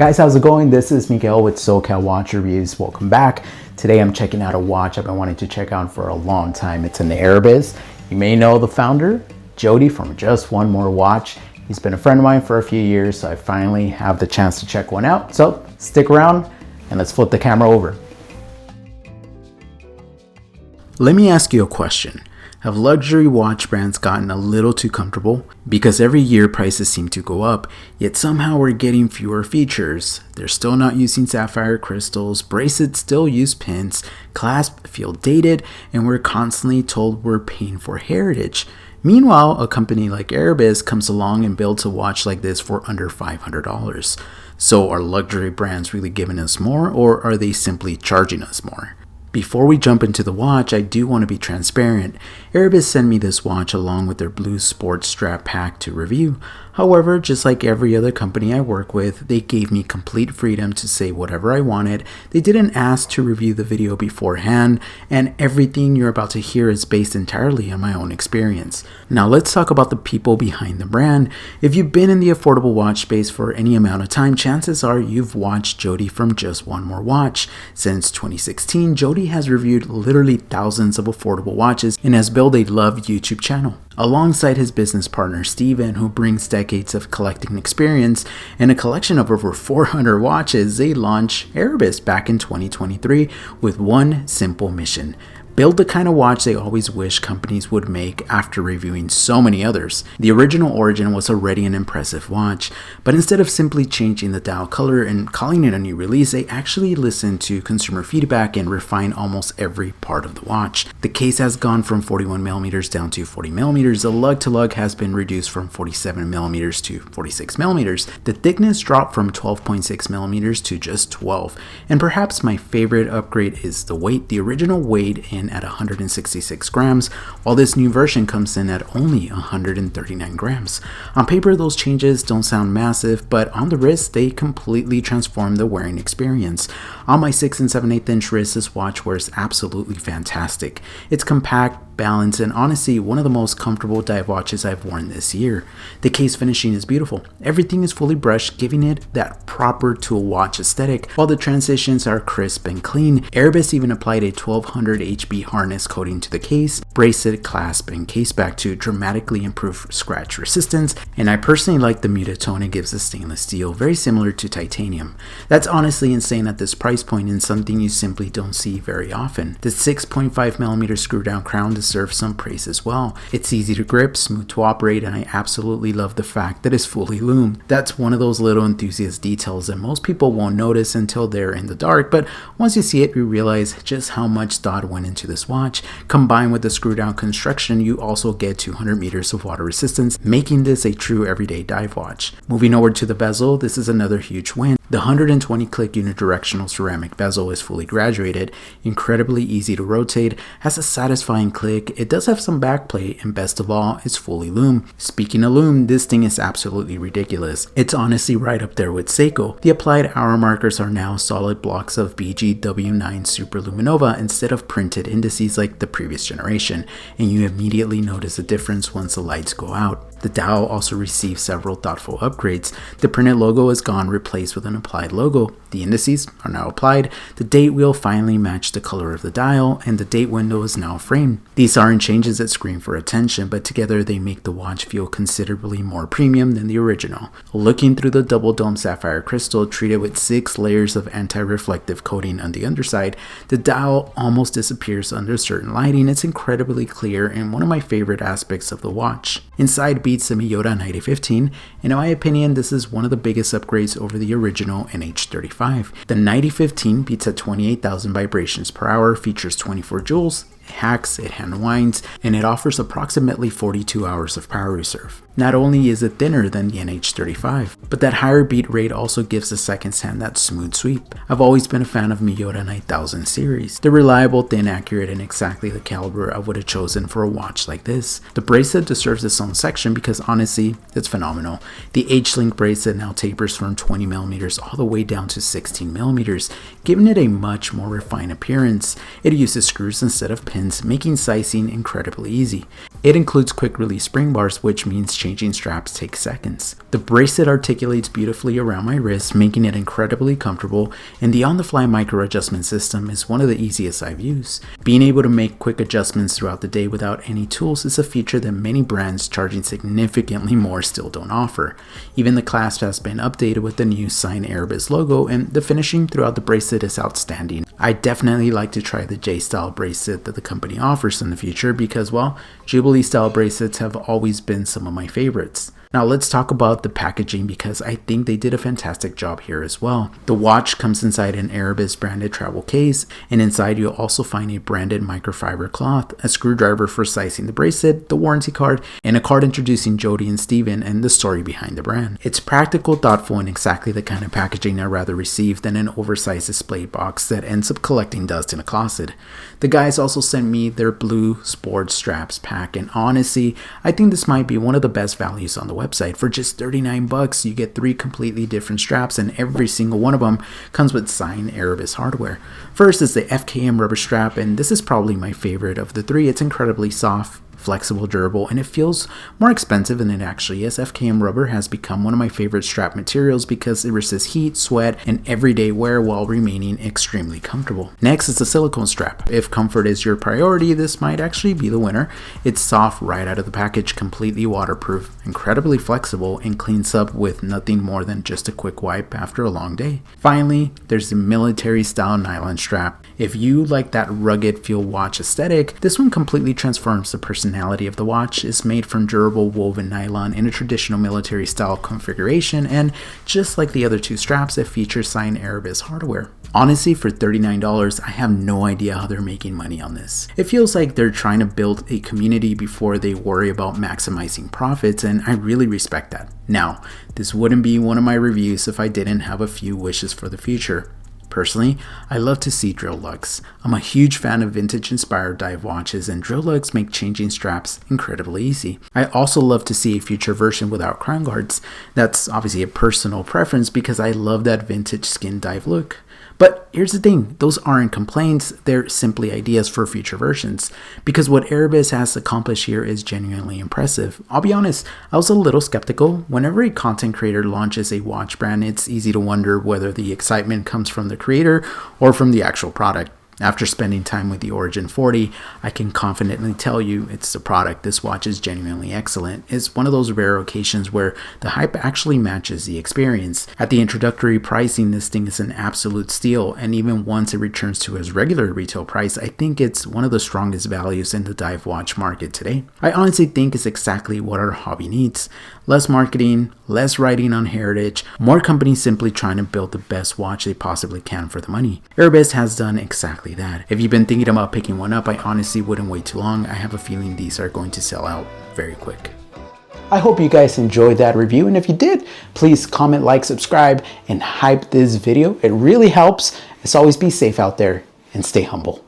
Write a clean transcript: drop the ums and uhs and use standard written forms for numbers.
Guys, how's it going? This is Miguel with SoCal Watch Reviews. Welcome back. Today I'm checking out a watch I've been wanting to check out for a long time. It's an Erebus. You may know the founder, Jody, from Just One More Watch. He's been a friend of mine for a few years, so I finally have the chance to check one out. So stick around and let's flip the camera over. Let me ask you a question. Have luxury watch brands gotten a little too comfortable? Because every year prices seem to go up, yet somehow we're getting fewer features. They're still not using sapphire crystals, bracelets still use pins, clasps feel dated, and we're constantly told we're paying for heritage. Meanwhile, a company like Erebus comes along and builds a watch like this for under $500. So are luxury brands really giving us more, or are they simply charging us more? Before we jump into the watch, I do want to be transparent. Erebus sent me this watch along with their blue sports strap pack to review. However, just like every other company I work with, they gave me complete freedom to say whatever I wanted. They didn't ask to review the video beforehand, and everything you're about to hear is based entirely on my own experience. Now let's talk about the people behind the brand. If you've been in the affordable watch space for any amount of time, chances are you've watched Jody from Just One More Watch. Since 2016, Jody has reviewed literally thousands of affordable watches and has built a loved YouTube channel. Alongside his business partner Steven, who brings decades of collecting experience and a collection of over 400 watches, they launched Erebus back in 2023 with one simple mission: build the kind of watch they always wish companies would make after reviewing so many others. The original Origin was already an impressive watch, but instead of simply changing the dial color and calling it a new release, they actually listened to consumer feedback and refined almost every part of the watch. The case has gone from 41mm down to 40mm. The lug to lug has been reduced from 47mm to 46mm. The thickness dropped from 12.6mm to just 12. And perhaps my favorite upgrade is the weight. The original weighed in at 166 grams, while this new version comes in at only 139 grams. On paper, those changes don't sound massive, but on the wrist, they completely transform the wearing experience. On my 6 7/8 inch wrist, this watch wears absolutely fantastic. It's compact, balanced, and honestly one of the most comfortable dive watches I've worn this year. The case finishing is beautiful. Everything is fully brushed, giving it that proper tool watch aesthetic, while the transitions are crisp and clean. Erebus even applied a 1200 HB harness coating to the case, bracelet, clasp, and case back to dramatically improve scratch resistance, and I personally like the muted tone it gives the stainless steel, very similar to titanium. That's honestly insane at this price point and something you simply don't see very often. The 6.5mm screw down crown deserves some praise as well. It's easy to grip, smooth to operate, and I absolutely love the fact that it's fully loomed. That's one of those little enthusiast details that most people won't notice until they're in the dark, but once you see it, you realize just how much thought went into this watch. Combined with the screw down construction, you also get 200 meters of water resistance, making this a true everyday dive watch. Moving over to the bezel, this is another huge win. The 120 click unidirectional ceramic bezel is fully graduated, incredibly easy to rotate, has a satisfying click, it does have some backplate, and best of all, it's fully loomed. Speaking of lume, this thing is absolutely ridiculous. It's honestly right up there with Seiko. The applied hour markers are now solid blocks of BGW9 Super Luminova instead of printed indices like the previous generation, and you immediately notice a difference once the lights go out. The dial also received several thoughtful upgrades. The printed logo is gone, replaced with an applied logo. The indices are now applied. The date wheel finally matched the color of the dial, and the date window is now framed. These aren't changes that scream for attention, but together they make the watch feel considerably more premium than the original. Looking through the double dome sapphire crystal treated with 6 layers of anti-reflective coating on the underside, the dial almost disappears under certain lighting. It's incredibly clear and one of my favorite aspects of the watch. Inside beats the Miyota 9015, and in my opinion, this is one of the biggest upgrades over the original NH35. The 9015 beats at 28,000 vibrations per hour, features 24 joules, it hacks, it hand winds, and it offers approximately 42 hours of power reserve. Not only is it thinner than the NH35, but that higher beat rate also gives the seconds hand that smooth sweep. I've always been a fan of Miyota 9000 series. They're reliable, thin, accurate, and exactly the caliber I would have chosen for a watch like this. The bracelet deserves its own section because honestly, it's phenomenal. The H-Link bracelet now tapers from 20mm all the way down to 16mm, giving it a much more refined appearance. It uses screws instead of pins, making sizing incredibly easy. It includes quick release spring bars, which means changing straps takes seconds. The bracelet articulates beautifully around my wrist, making it incredibly comfortable, and the on-the-fly micro adjustment system is one of the easiest I've used. Being able to make quick adjustments throughout the day without any tools is a feature that many brands charging significantly more still don't offer. Even the clasp has been updated with the new signed Erebus logo, and the finishing throughout the bracelet is outstanding. I definitely like to try the J-style bracelet that the company offers in the future because, well, Jubilee style bracelets have always been some of my favorites. Now let's talk about the packaging because I think they did a fantastic job here as well. The watch comes inside an Erebus branded travel case, and inside you'll also find a branded microfiber cloth, a screwdriver for sizing the bracelet, the warranty card, and a card introducing Jody and Steven and the story behind the brand. It's practical, thoughtful, and exactly the kind of packaging I'd rather receive than an oversized display box that ends up collecting dust in a closet. The guys also sent me their blue sports straps pack, and honestly, I think this might be one of the best values on the website. For just $39, you get 3 completely different straps, and every single one of them comes with signed Erebus hardware. First is the FKM rubber strap, and this is probably my favorite of the 3. It's incredibly soft, flexible, durable, and it feels more expensive than it actually is. FKM rubber has become one of my favorite strap materials because it resists heat, sweat, and everyday wear while remaining extremely comfortable. Next is the silicone strap. If comfort is your priority, this might actually be the winner. It's soft right out of the package, completely waterproof, incredibly flexible, and cleans up with nothing more than just a quick wipe after a long day. Finally, there's the military style nylon strap. If you like that rugged feel watch aesthetic, this one completely transforms the personality of the watch. Is made from durable woven nylon in a traditional military style configuration, and just like the other 2 straps, it features signed Erebus hardware. Honestly, for $39, I have no idea how they're making money on this. It feels like they're trying to build a community before they worry about maximizing profits, and I really respect that. Now, this wouldn't be one of my reviews if I didn't have a few wishes for the future. Personally, I love to see drill lugs. I'm a huge fan of vintage-inspired dive watches, and drill lugs make changing straps incredibly easy. I also love to see a future version without crown guards. That's obviously a personal preference because I love that vintage skin dive look. But here's the thing, those aren't complaints, they're simply ideas for future versions, because what Erebus has accomplished here is genuinely impressive. I'll be honest, I was a little skeptical. Whenever a content creator launches a watch brand, it's easy to wonder whether the excitement comes from the creator or from the actual product. After spending time with the Origin 40, I can confidently tell you it's the product. This watch is genuinely excellent. It's one of those rare occasions where the hype actually matches the experience. At the introductory pricing, this thing is an absolute steal, and even once it returns to its regular retail price, I think it's one of the strongest values in the dive watch market today. I honestly think it's exactly what our hobby needs. Less marketing, less writing on heritage, more companies simply trying to build the best watch they possibly can for the money. Erebus has done exactly that. If you've been thinking about picking one up, I honestly wouldn't wait too long. I have a feeling these are going to sell out very quick. I hope you guys enjoyed that review, and if you did, please comment, like, subscribe, and hype this video. It really helps. As always, be safe out there and stay humble.